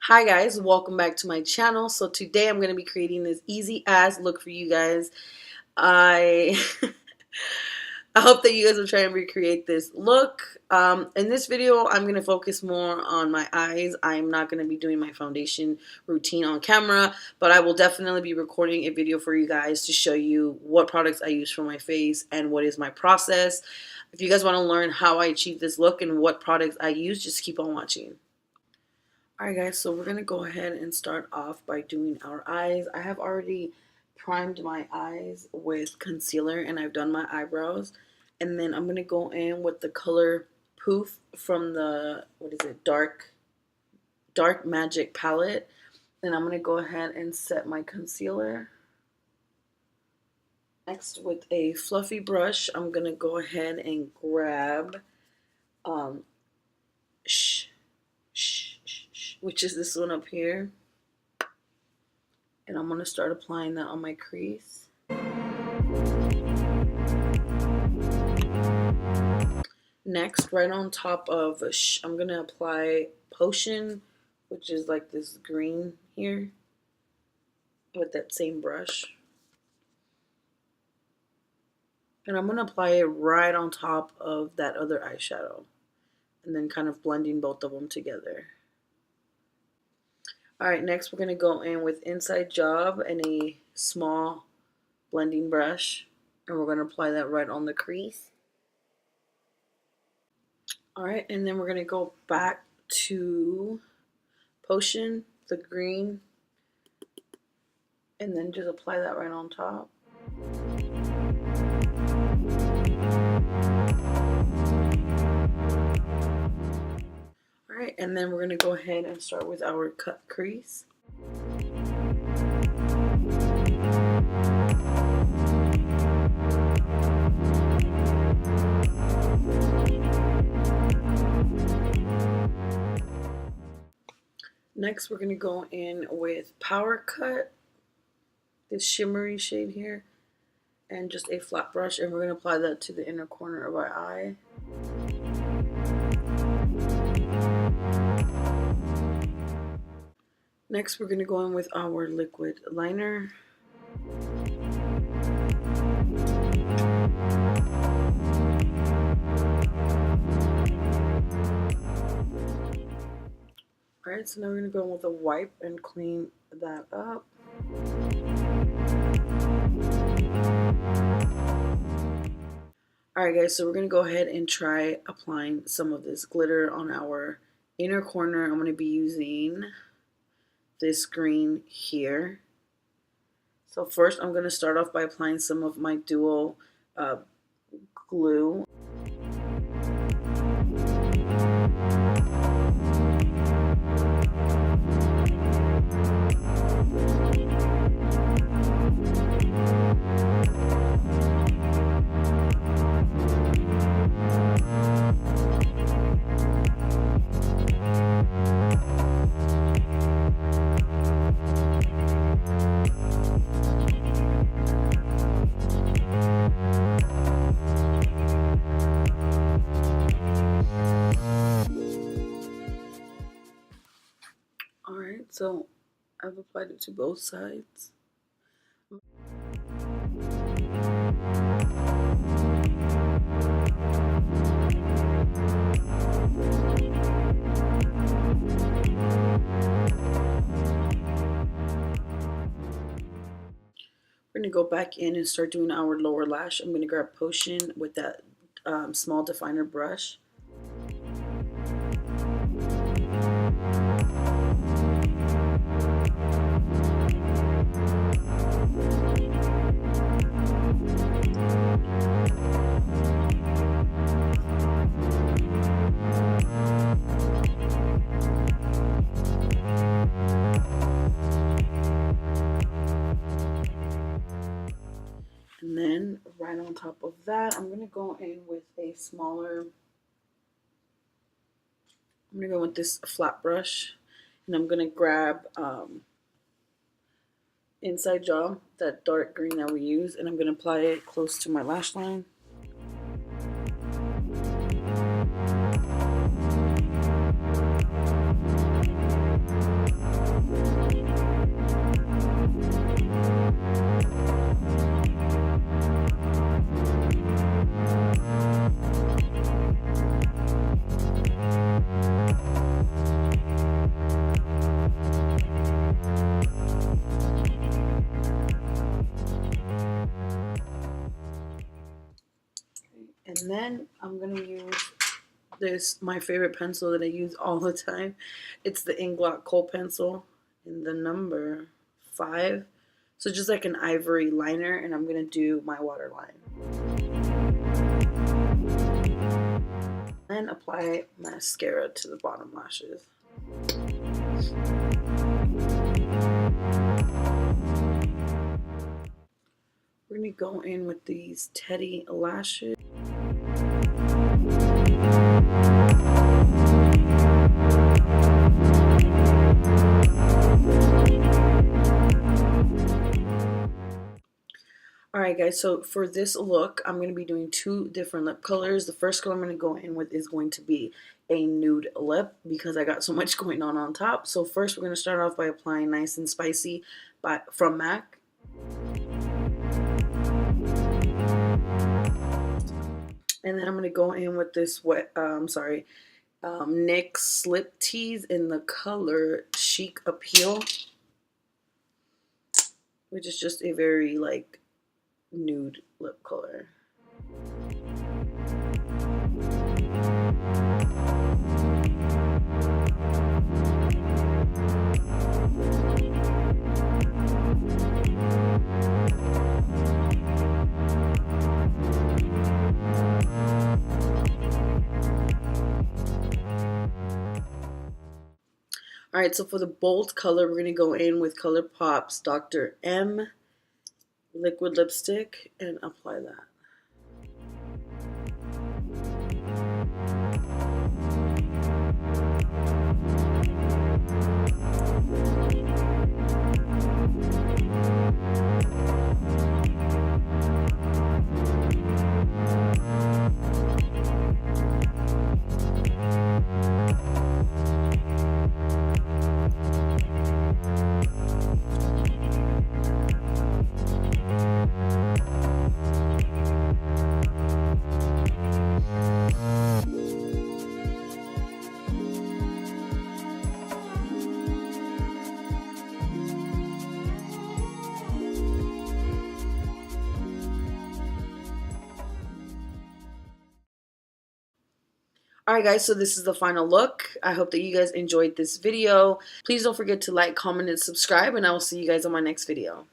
Hi guys, welcome back to my channel. So today I'm going to be creating this easy ass look for you guys. I I hope that you guys will try and recreate this look. In this video, I'm going to focus more on my eyes. I'm not going to be doing my foundation routine on camera, but I will definitely be recording a video for you guys to show you what products I use for my face and what is my process. If you guys want to learn how I achieve this look and what products I use, just keep on watching. Alright guys, so we're going to go ahead and start off by doing our eyes. I have already primed my eyes with concealer and I've done my eyebrows. And then I'm going to go in with the color Poof from the, Dark Magic palette. And I'm going to go ahead and set my concealer. Next, with a fluffy brush, I'm going to go ahead and grab which is this one up here, and I'm going to start applying that on my crease. Next, right on top of I'm going to apply Potion, which is like this green here, with that same brush. And I'm going to apply it right on top of that other eyeshadow, and then kind of blending both of them together. Alright, next we're going to go in with Inside Job and a small blending brush, and we're going to apply that right on the crease. Alright, and then we're going to go back to Potion, the green, and then just apply that right on top. Alright, and then we're going to go ahead and start with our cut crease. Next, we're going to go in with Power Cut, this shimmery shade here, and just a flat brush, and we're going to apply that to the inner corner of our eye. Next, we're going to go in with our liquid liner. Alright, so now we're going to go in with a wipe and clean that up. Alright guys, so we're going to go ahead and try applying some of this glitter on our inner corner. I'm going to be using this green here. So first I'm going to start off by applying some of my dual glue. So I've applied it to both sides. We're going to go back in and start doing our lower lash. I'm going to grab Potion with that small definer brush. And then right on top of that, I'm going to go in with a smaller, I'm going to go with this flat brush, and I'm going to grab Inside Job, that dark green that we use, and I'm going to apply it close to my lash line. And then I'm going to use this, my favorite pencil that I use all the time. It's the Inglot Kohl pencil in the number 5. So just like an ivory liner, and I'm going to do my waterline. And apply mascara to the bottom lashes. We're going to go in with these Teddy lashes. Alright guys, so for this look, I'm going to be doing 2 different lip colors. The first color I'm going to go in with is going to be a nude lip because I got so much going on top. So first we're going to start off by applying Nice and Spicy from MAC. And then I'm going to go in with this NYX Slip Tease in the color Chic Appeal, which is just a very like nude lip color. Alright, so for the bold color, we're going to go in with ColourPop's Dr. M liquid lipstick and apply that. Alright guys, so this is the final look. I hope that you guys enjoyed this video. Please don't forget to like, comment, and subscribe, and I will see you guys on my next video.